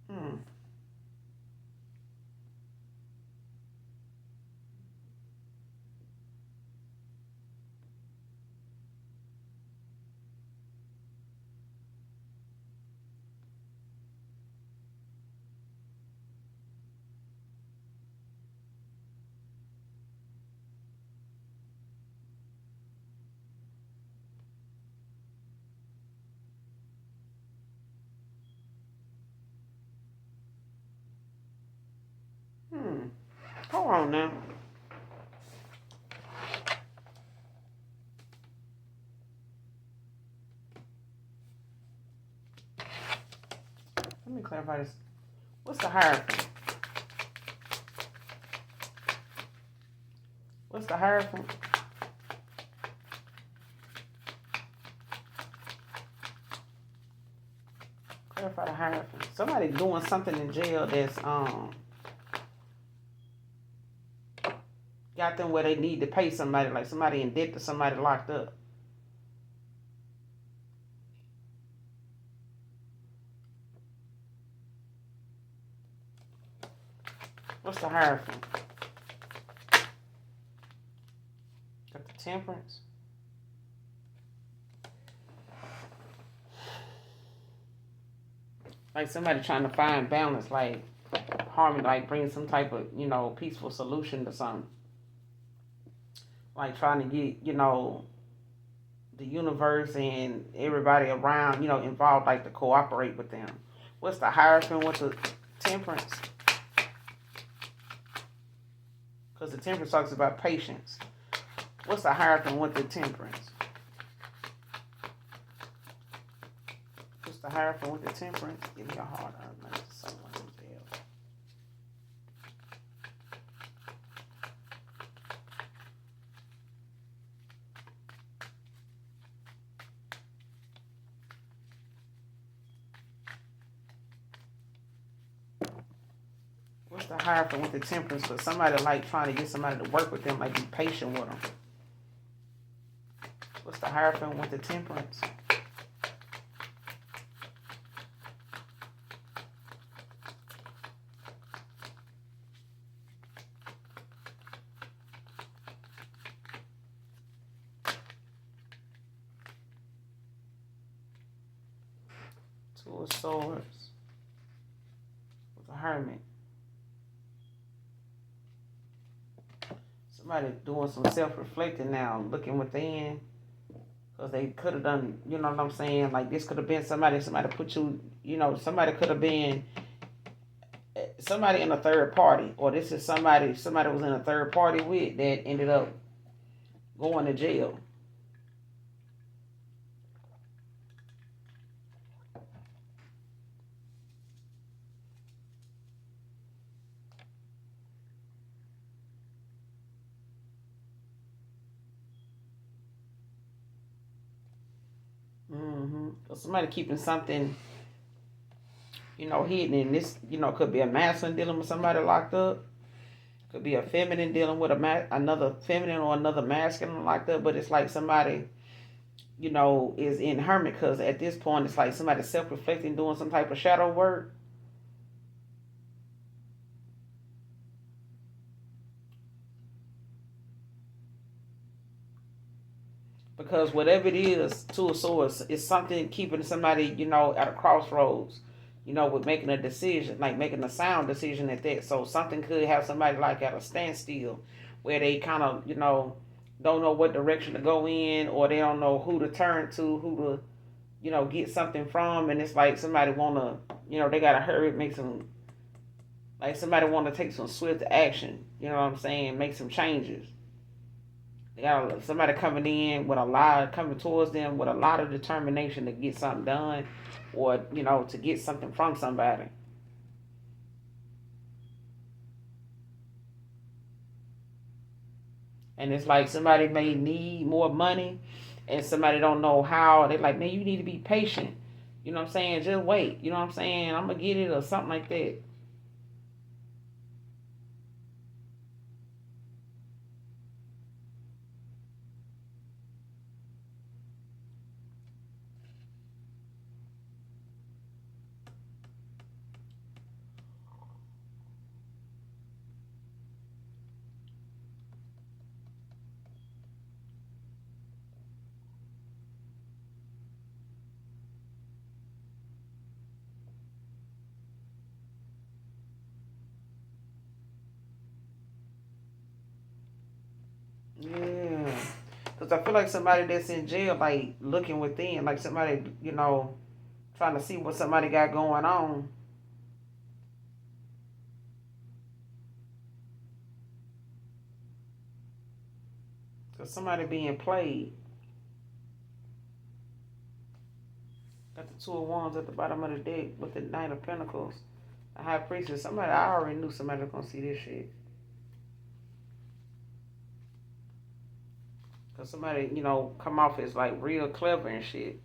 Hmm. Hmm. Hold on now. Let me clarify this. What's the Hierophant? What's the Hierophant? Clarify the Hierophant. Somebody doing something in jail that's got them where they need to pay somebody, like somebody in debt to somebody locked up. What's the Hierophant? Got the Temperance. Like somebody trying to find balance, like harmony, like bring some type of, peaceful solution to something. Like trying to get, the universe and everybody around, involved, like to cooperate with them. What's the Hierophant with the Temperance? Because the Temperance talks about patience. What's the Hierophant with the Temperance? What's the Hierophant with the Temperance? Give me a hard argument to someone else. What's the Hierophant with the Temperance? But somebody like trying to get somebody to work with them, like be patient with them. What's the Hierophant with the Temperance? Two of Swords with the Hermit. Somebody doing some self-reflecting now, looking within, because they could have done, you know what I'm saying? Like this could have been somebody put you, somebody could have been somebody in a third party, or this is somebody was in a third party with that ended up going to jail. Or somebody keeping something, hidden. And this, could be a masculine dealing with somebody locked up. Could be a feminine dealing with another feminine or another masculine locked up. But it's like somebody, is in hermit, because at this point it's like somebody self-reflecting, doing some type of shadow work. Because whatever it is, Two of Swords, is something keeping somebody, at a crossroads, with making a decision, like making a sound decision at that. So something could have somebody like at a standstill, where they kind of, don't know what direction to go in, or they don't know who to turn to, who to, get something from. And it's like somebody want to, they got to hurry, make some, like somebody want to take some swift action. You know what I'm saying? Make some changes. They got somebody coming in with coming towards them with a lot of determination to get something done, or, to get something from somebody. And it's like somebody may need more money and somebody don't know how. They're like, man, you need to be patient. You know what I'm saying? Just wait. You know what I'm saying? I'm going to get it, or something like that. Yeah. Because I feel like somebody that's in jail, like looking within, like somebody, trying to see what somebody got going on. Because somebody being played. Got the Two of Wands at the bottom of the deck with the Knight of Pentacles. The High Priestess. Somebody, I already knew somebody was going to see this shit. Because somebody, come off as like real clever and shit.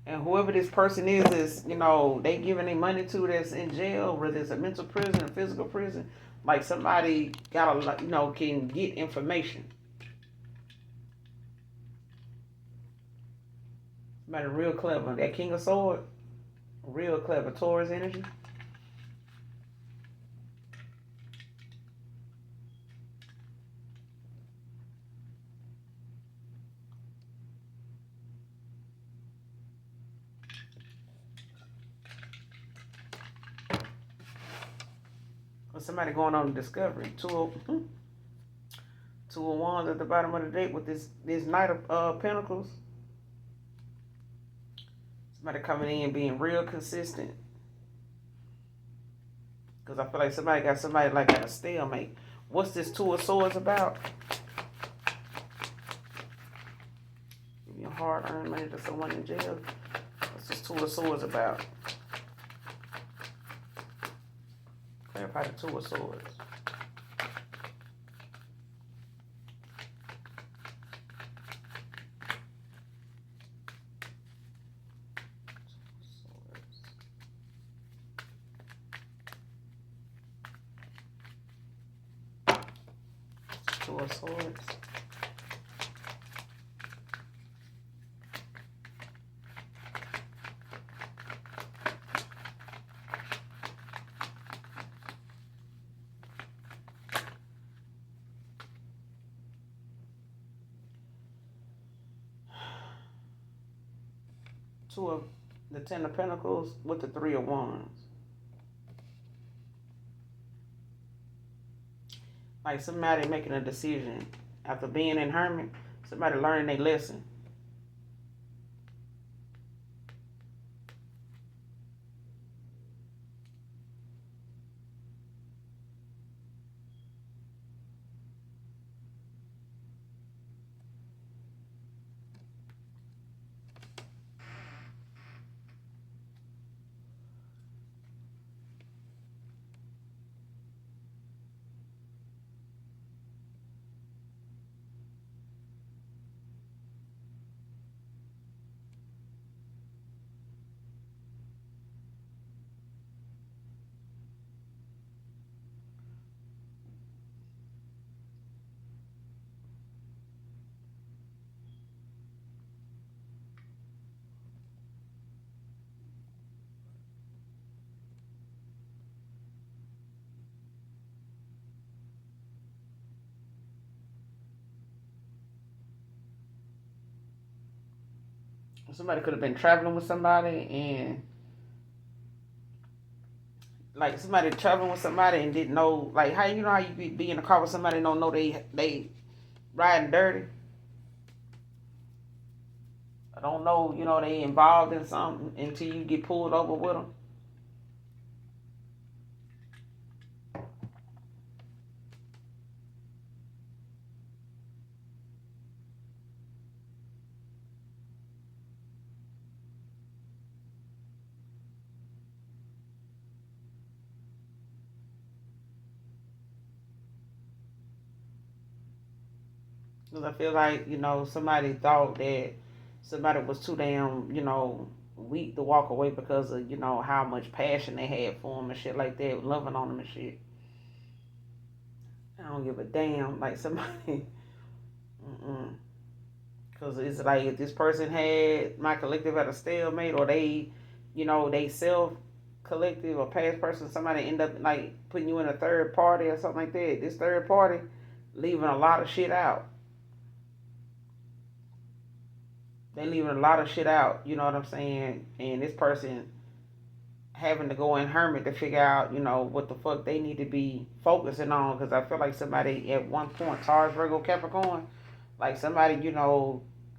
And whoever this person is, they giving their money to that's in jail, whether it's a mental prison, a physical prison. Like somebody got can get information. Somebody real clever. That King of Swords, real clever. Taurus energy. Or somebody going on a discovery. Two of Wands at the bottom of the deck with this Knight of Pentacles. Somebody coming in being real consistent. Because I feel like somebody got like at a stalemate. What's this Two of Swords about? Give you hard-earned money to someone in jail. What's this Two of Swords about? Clarify the Two of Swords. Two of Swords. Two of the Ten of Pentacles with the Three of Wands. Like somebody making a decision after being in hermit, somebody learning their lesson. Somebody could have been traveling with somebody, and like somebody traveling with somebody and didn't know, like how you know how you be in a car with somebody and don't know they riding dirty. I don't know, they involved in something until you get pulled over with them. Because I feel like, somebody thought that somebody was too damn, weak to walk away because of, how much passion they had for them and shit like that, loving on them and shit. I don't give a damn. Like somebody, because it's like if this person had my collective at a stalemate, or they self collective or past person, somebody end up like putting you in a third party or something like that. This third party leaving a lot of shit out. They leaving a lot of shit out, you know what I'm saying? And this person having to go in hermit to figure out, what the fuck they need to be focusing on. Because I feel like somebody at one point, Taurus, Virgo, Capricorn, like somebody,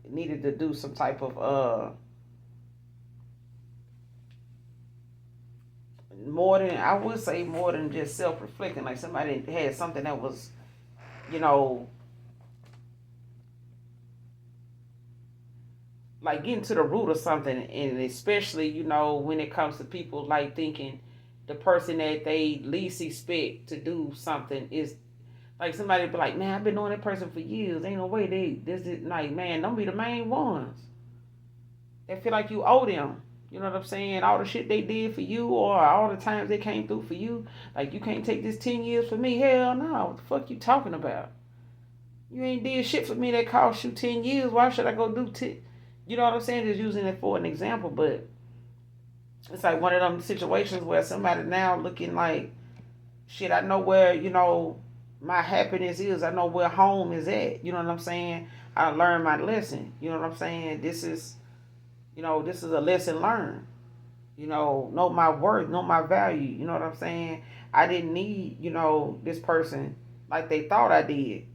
needed to do some type of more than, I would say more than just self-reflecting. Like somebody had something that was, like getting to the root of something. And especially, when it comes to people like thinking the person that they least expect to do something is like somebody be like, man, I've been knowing that person for years. Ain't no way this is like, man, don't be the main ones. They feel like you owe them. You know what I'm saying? All the shit they did for you, or all the times they came through for you. Like, you can't take this 10 years for me. Hell no. What the fuck you talking about? You ain't did shit for me that cost you 10 years. Why should I go do 10? You know what I'm saying? Just using it for an example. But it's like one of them situations where somebody now looking like, shit, I know where, my happiness is. I know where home is at. You know what I'm saying? I learned my lesson. You know what I'm saying? This is a lesson learned. Know my worth, know my value. You know what I'm saying? I didn't need, this person like they thought I did.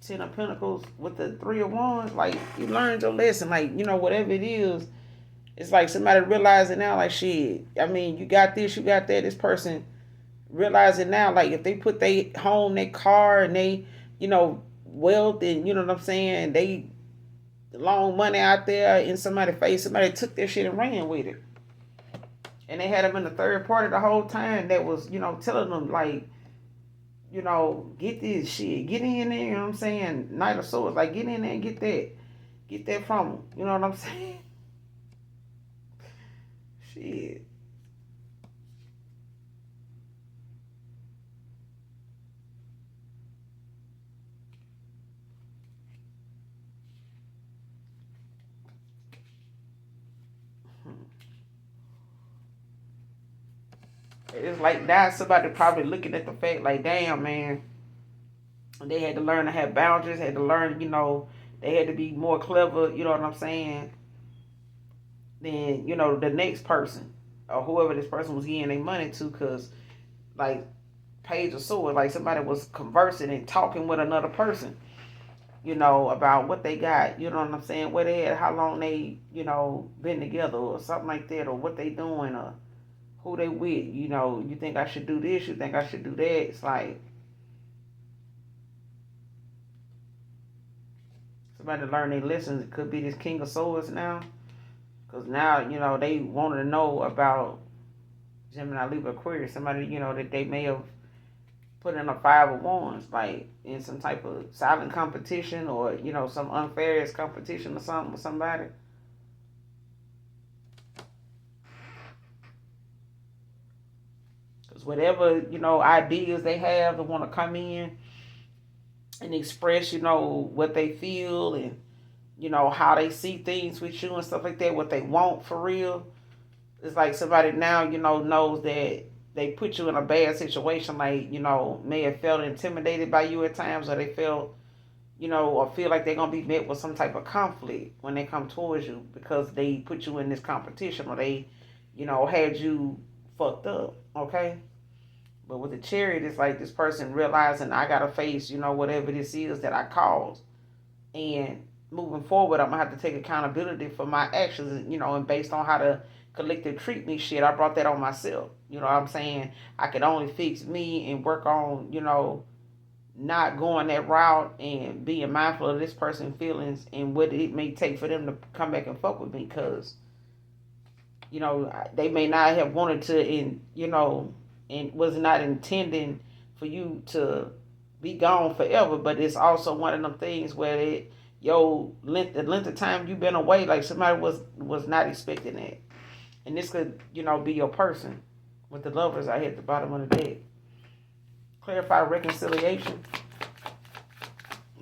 10 of Pentacles with the 3 of Wands. Like, you learned your lesson. Like, whatever it is, it's like somebody realizing now, like, shit, I mean, you got this, you got that. This person realizing now, like, if they put their home, their car, and they, wealth, and, you know what I'm saying, they long money out there in somebody's face, somebody took their shit and ran with it. And they had them in the third party the whole time that was, telling them, like, get this shit, get in there, you know what I'm saying? Knight of Swords, like, get in there and get that from them, you know what I'm saying? Shit. It's like that. Somebody probably looking at the fact like, damn, man, they had to learn to have boundaries, had to learn, they had to be more clever, you know what I'm saying, than, the next person or whoever this person was getting their money to. Because, like, Page of Swords, like somebody was conversing and talking with another person, about what they got, you know what I'm saying, where they at, how long they, been together or something like that, or what they doing, or who they with, you think I should do this, you think I should do that. It's like somebody learn their lessons. It could be this King of Swords now, because now, they wanted to know about Gemini, Libra, Aquarius, somebody, that they may have put in a 5 of Wands, like in some type of silent competition, or, some unfair competition or something with somebody. Whatever, ideas they have, they want to come in and express, what they feel, and, how they see things with you and stuff like that, what they want for real. It's like somebody now, knows that they put you in a bad situation, like, may have felt intimidated by you at times, or they felt, you know, or feel like they're going to be met with some type of conflict when they come towards you because they put you in this competition or they, you know, had you fucked up, okay? But with the Chariot, it's like this person realizing I got to face, you know, whatever this is that I caused. And moving forward, I'm going to have to take accountability for my actions, you know, and based on how the collective treat me shit, I brought that on myself. You know what I'm saying? I could only fix me and work on, you know, not going that route and being mindful of this person's feelings and what it may take for them to come back and fuck with me because, you know, they may not have wanted to, and, you know, and was not intending for you to be gone forever, but it's also one of them things where the length of time you've been away, like somebody was not expecting that. And this could, you know, be your person with the Lovers out here at the bottom of the deck. Clarify reconciliation.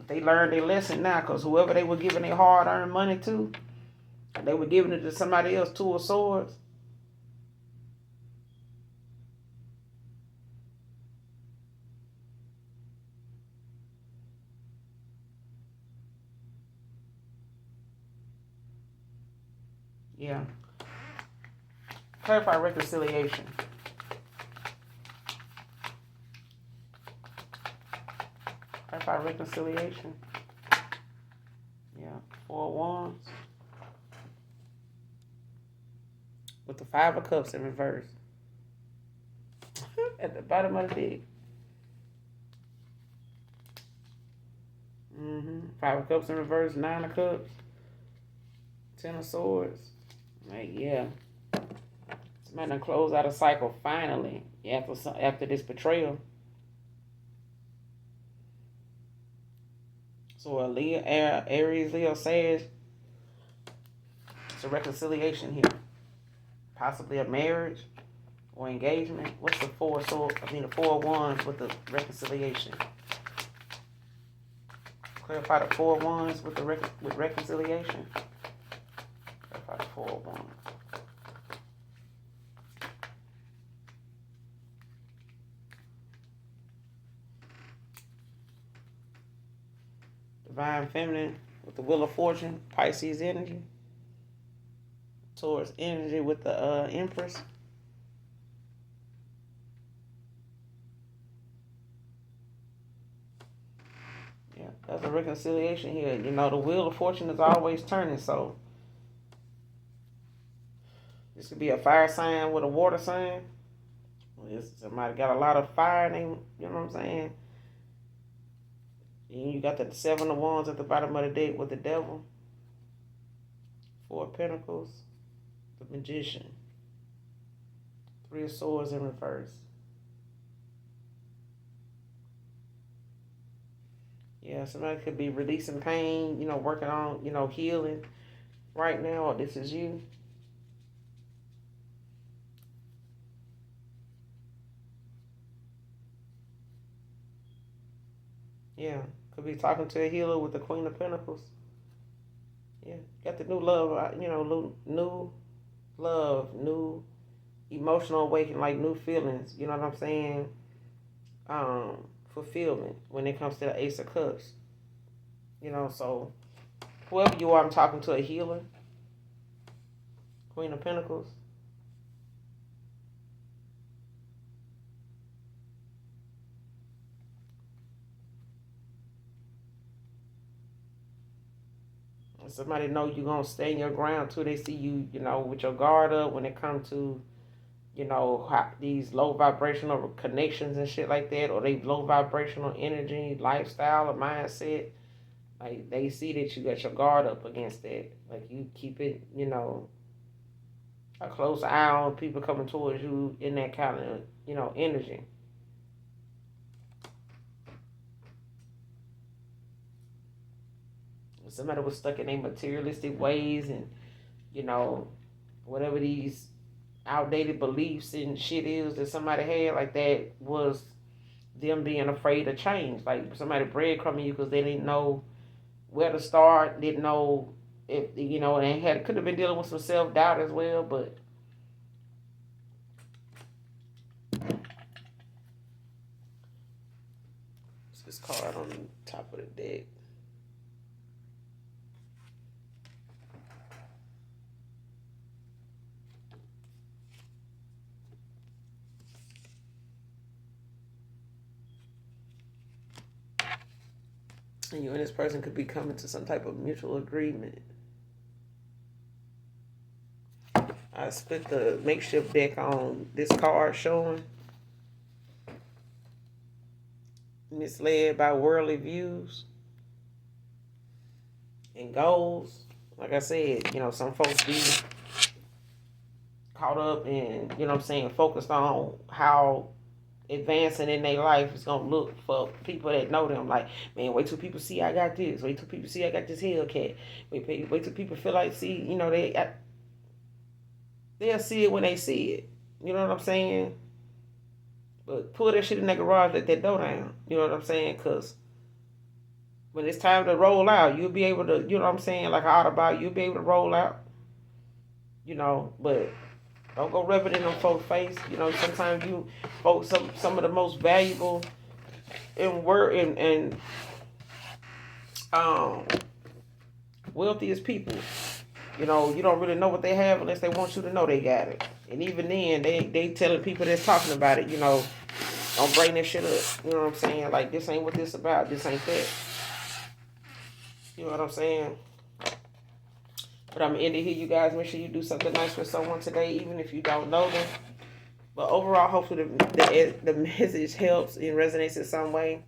They learned their lesson now because whoever they were giving their hard-earned money to, they were giving it to somebody else, Two of Swords. Yeah. Clarify reconciliation. Clarify reconciliation. Yeah. 4 of Wands. With the 5 of Cups in reverse. At the bottom of the deck. 5 of Cups in reverse. 9 of Cups. 10 of Swords. Like, yeah. Somebody done close out a cycle finally after this betrayal. So a Leo, Aries, Leo, Sag. It's a reconciliation here. Possibly a marriage or engagement. What's the the 4 of Wands with the reconciliation? Clarify the 4 of Wands with with reconciliation. Clarify the 4 of Wands. Divine Feminine with the Wheel of Fortune, Pisces energy. Taurus energy with the Empress. Yeah, that's a reconciliation here. You know, the Wheel of Fortune is always turning, so this could be a fire sign with a water sign. Somebody got a lot of fire in them, you know what I'm saying? And you got the 7 of Wands at the bottom of the deck with the Devil. 4 of Pentacles. The Magician. 3 of Swords in reverse. Yeah, somebody could be releasing pain, you know, working on, you know, healing right now. Or this is you. Yeah, could be talking to a healer with the Queen of Pentacles. Yeah, got the new love, you know, new love, new emotional awakening, like new feelings. You know what I'm saying? Fulfillment when it comes to the Ace of Cups. You know, so whoever you are, I'm talking to a healer. Queen of Pentacles. Somebody know you're going to stand your ground too. They see you, you know, with your guard up when it comes to, you know, these low vibrational connections and shit like that, or they low vibrational energy, lifestyle, or mindset. Like, they see that you got your guard up against that. Like, you keep it, you know, a close eye on people coming towards you in that kind of, you know, energy. Somebody was stuck in their materialistic ways and, you know, whatever these outdated beliefs and shit is that somebody had, like that was them being afraid of change. Like somebody breadcrumbing you because they didn't know where to start, didn't know if, you know, and could have been dealing with some self-doubt as well, but it's this card on the top of the deck. And you and this person could be coming to some type of mutual agreement. I split the makeshift deck on this card showing misled by worldly views and goals. Like I said, you know, some folks be caught up in, you know what I'm saying, focused on how advancing in their life is going to look for people that know them. Like, man, wait till people see I got this. Wait till people see I got this Hellcat. Wait till people feel like, see, you know, they'll see it when they see it. You know what I'm saying? But pull that shit in that garage, let that door down. You know what I'm saying? Because when it's time to roll out, you'll be able to, you know what I'm saying, like an Autobot, you'll be able to roll out. You know, but don't go rub it in them folks' face. You know, sometimes you folks, some of the most valuable and wealthiest people. You know, you don't really know what they have unless they want you to know they got it. And even then, they telling people that's talking about it, you know, don't bring this shit up. You know what I'm saying? Like, this ain't what this about. This ain't that. You know what I'm saying? But I'm going to end it here, you guys. Make sure you do something nice for someone today, even if you don't know them. But overall, hopefully the message helps and resonates in some way.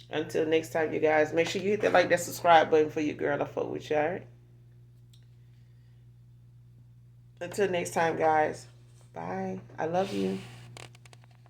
Until next time, you guys, make sure you hit that like, that subscribe button for your girl. I fuck with you, all right? Until next time, guys. Bye. I love you.